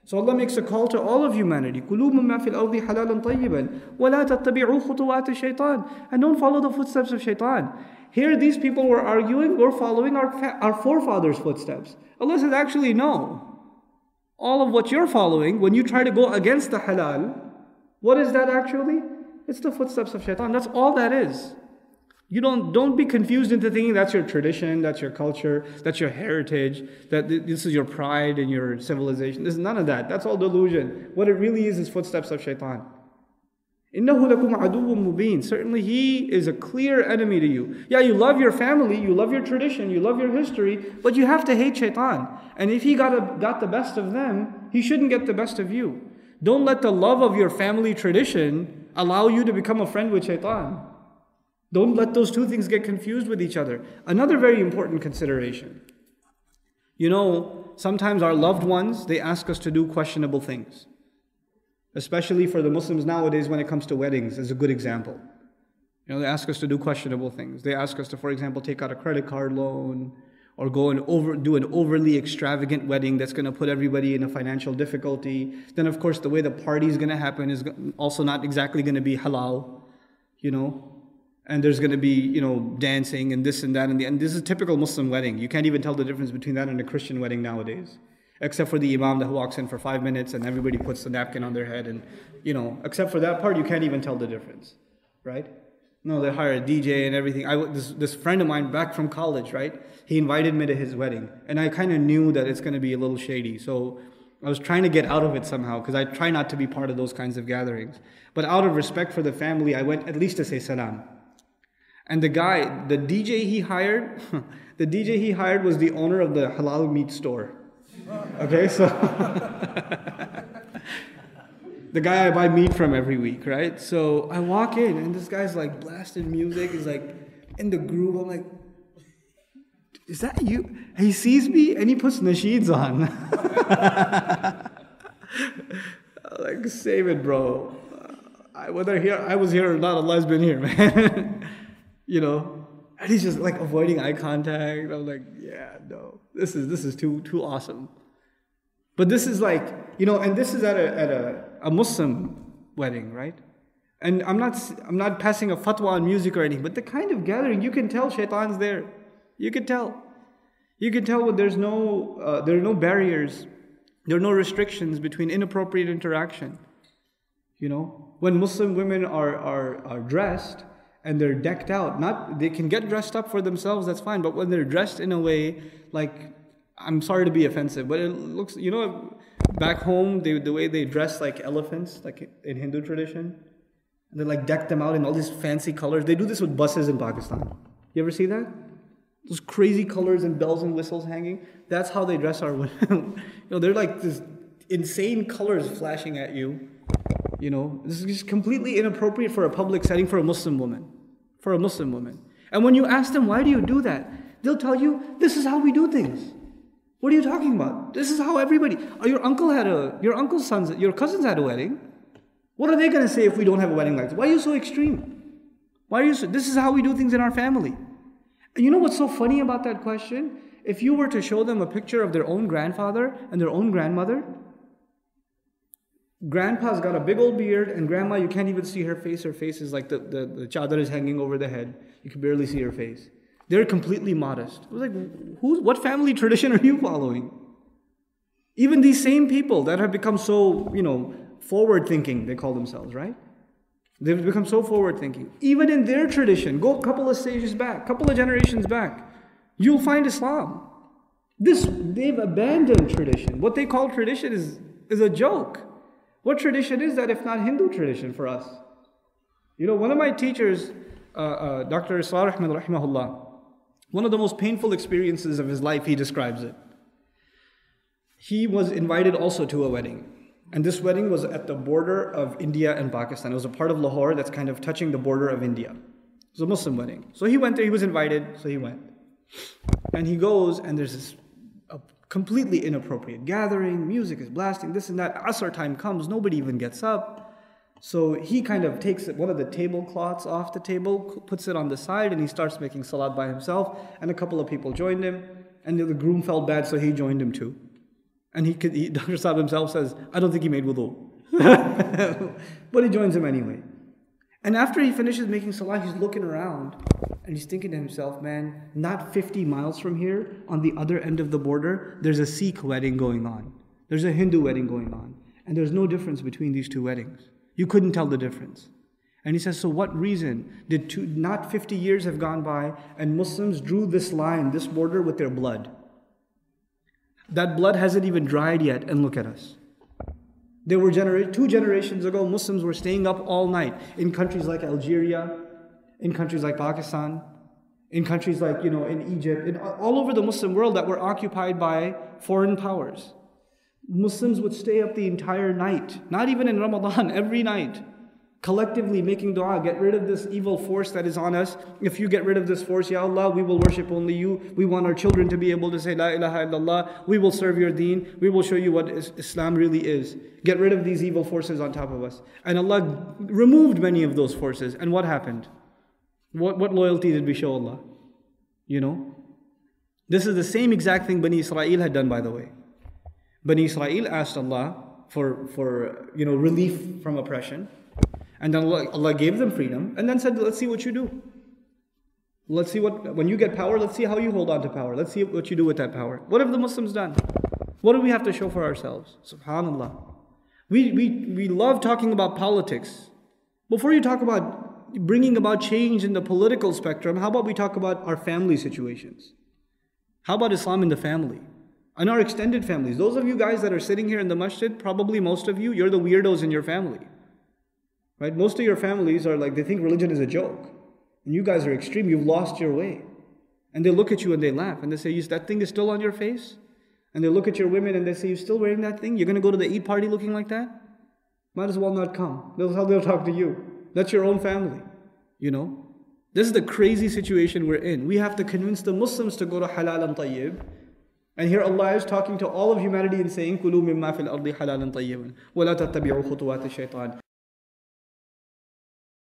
So Allah makes a call to all of humanity. كُلُوا مِمَّا فِي الْأَرْضِ حَلَالًا طَيِّبًا وَلَا تَتَّبِعُوا خُطُوَاتِ الشَّيْطَانِ. And don't follow the footsteps of shaitan. Here these people were arguing, we're following our forefathers' footsteps. Allah says, actually no. All of what you're following, when you try to go against the halal, what is that actually? It's the footsteps of shaitan. That's all that is. You don't be confused into thinking that's your tradition, that's your culture, that's your heritage, that this is your pride and your civilization. There's none of that. That's all delusion. What it really is footsteps of shaitan. إِنَّهُ لَكُمْ عَدُوٌّ مُبِينٌ. Certainly he is a clear enemy to you. Yeah, you love your family, you love your tradition, you love your history, but you have to hate shaitan. And if he got the best of them, he shouldn't get the best of you. Don't let the love of your family tradition allow you to become a friend with shaitan. Don't let those two things get confused with each other. Another very important consideration. You know, sometimes our loved ones, they ask us to do questionable things. Especially for the Muslims nowadays when it comes to weddings, is a good example. You know, they ask us to do questionable things. They ask us to, for example, take out a credit card loan, or go and do an overly extravagant wedding that's going to put everybody in a financial difficulty. Then of course the way the party is going to happen is also not exactly going to be halal, you know. And there's going to be, you know, dancing and this and that. And this is a typical Muslim wedding. You can't even tell the difference between that and a Christian wedding nowadays. Except for the imam that walks in for 5 minutes and everybody puts the napkin on their head. And, you know, except for that part, you can't even tell the difference, right? No, they hire a DJ and everything. This friend of mine back from college, right? He invited me to his wedding. And I kind of knew that it's going to be a little shady. So I was trying to get out of it somehow because I try not to be part of those kinds of gatherings. But out of respect for the family, I went at least to say salam. And the DJ he hired, was the owner of the halal meat store. Okay, so the guy I buy meat from every week, right? So I walk in and this guy's like blasting music, he's like in the groove. I'm like, is that you? He sees me and he puts nasheeds on. I'm like, save it, bro. I was here or not, Allah's been here, man. You know, and he's just like avoiding eye contact. I'm like, yeah, no, this is too awesome. But this is like, you know, and this is at a Muslim wedding, right? And I'm not passing a fatwa on music or anything, but the kind of gathering, you can tell shaitan's there. You can tell. You can tell when there are no barriers, there are no restrictions between inappropriate interaction. You know, when Muslim women are dressed, and they're decked out. They can get dressed up for themselves, that's fine. But when they're dressed in a way, like, I'm sorry to be offensive, but it looks, you know, back home, the way they dress like elephants, like in Hindu tradition. And they like deck them out in all these fancy colors. They do this with buses in Pakistan. You ever see that? Those crazy colors and bells and whistles hanging. That's how they dress our women. You know, they're like this insane colors flashing at you. You know, this is just completely inappropriate for a public setting for a Muslim woman. For a Muslim woman. And when you ask them, why do you do that? They'll tell you, this is how we do things. What are you talking about? This is how everybody, your cousins had a wedding. What are they going to say if we don't have a wedding like this? Why are you so extreme? This is how we do things in our family. And you know what's so funny about that question? If you were to show them a picture of their own grandfather and their own grandmother, Grandpa's got a big old beard, and Grandma, you can't even see her face. Her face is like the chadar is hanging over the head. You can barely see her face. They're completely modest. I was like, what family tradition are you following? Even these same people that have become so, you know, forward-thinking, they call themselves, right? They've become so forward-thinking. Even in their tradition, go a couple of stages back, a couple of generations back, you'll find Islam. They've abandoned tradition. What they call tradition is a joke. What tradition is that if not Hindu tradition for us? You know, one of my teachers, Dr. Israr Ahmed rahimahullah, one of the most painful experiences of his life, he describes it. He was invited also to a wedding. And this wedding was at the border of India and Pakistan. It was a part of Lahore that's kind of touching the border of India. It was a Muslim wedding. So he went there, he was invited, so he went. And he goes, and there's this completely inappropriate gathering, music is blasting, this and that. Asr time comes, nobody even gets up. So he kind of takes one of the tablecloths off the table, puts it on the side, and he starts making salat by himself. And a couple of people joined him, and the groom felt bad, so he joined him too. And Dr. Saab himself says, I don't think he made wudu. But he joins him anyway. And after he finishes making salah, he's looking around and he's thinking to himself, man, not 50 miles from here, on the other end of the border, there's a Sikh wedding going on. There's a Hindu wedding going on. And there's no difference between these two weddings. You couldn't tell the difference. And he says, so what reason did not 50 years have gone by and Muslims drew this line, this border with their blood? That blood hasn't even dried yet, and look at us. There were 2 generations ago, Muslims were staying up all night in countries like Algeria, in countries like Pakistan, in countries like, in Egypt, all over the Muslim world that were occupied by foreign powers. Muslims would stay up the entire night, not even in Ramadan, every night, collectively making dua, get rid of this evil force that is on us. If you get rid of this force, Ya Allah, we will worship only you. We want our children to be able to say La ilaha illallah. We will serve your deen. We will show you what Islam really is. Get rid of these evil forces on top of us. And Allah removed many of those forces. And what happened? What loyalty did we show Allah? This is the same exact thing Bani Israel had done, by the way. Bani Israel asked Allah for relief from oppression. And then Allah gave them freedom and then said, let's see what you do. Let's see when you get power, let's see how you hold on to power. Let's see what you do with that power. What have the Muslims done? What do we have to show for ourselves? SubhanAllah. We love talking about politics. Before you talk about bringing about change in the political spectrum, how about we talk about our family situations? How about Islam in the family? And our extended families. Those of you guys that are sitting here in the masjid, probably most of you, you're the weirdos in your family. Right? Most of your families are like, they think religion is a joke. And you guys are extreme, you've lost your way. And they look at you and they laugh and they say, that thing is still on your face? And they look at your women and they say, you're still wearing that thing? You're going to go to the Eid party looking like that? Might as well not come. That's how they'll talk to you. That's your own family. This is the crazy situation we're in. We have to convince the Muslims to go to halal and tayyib. And here Allah is talking to all of humanity and saying, كُلُوا مِمَّا فِي الْأَرْضِ حَلَالًا طَيِّبًا وَلَا تَتَّبِعُوا خُطُوَاتِ الشَّيْطَانِ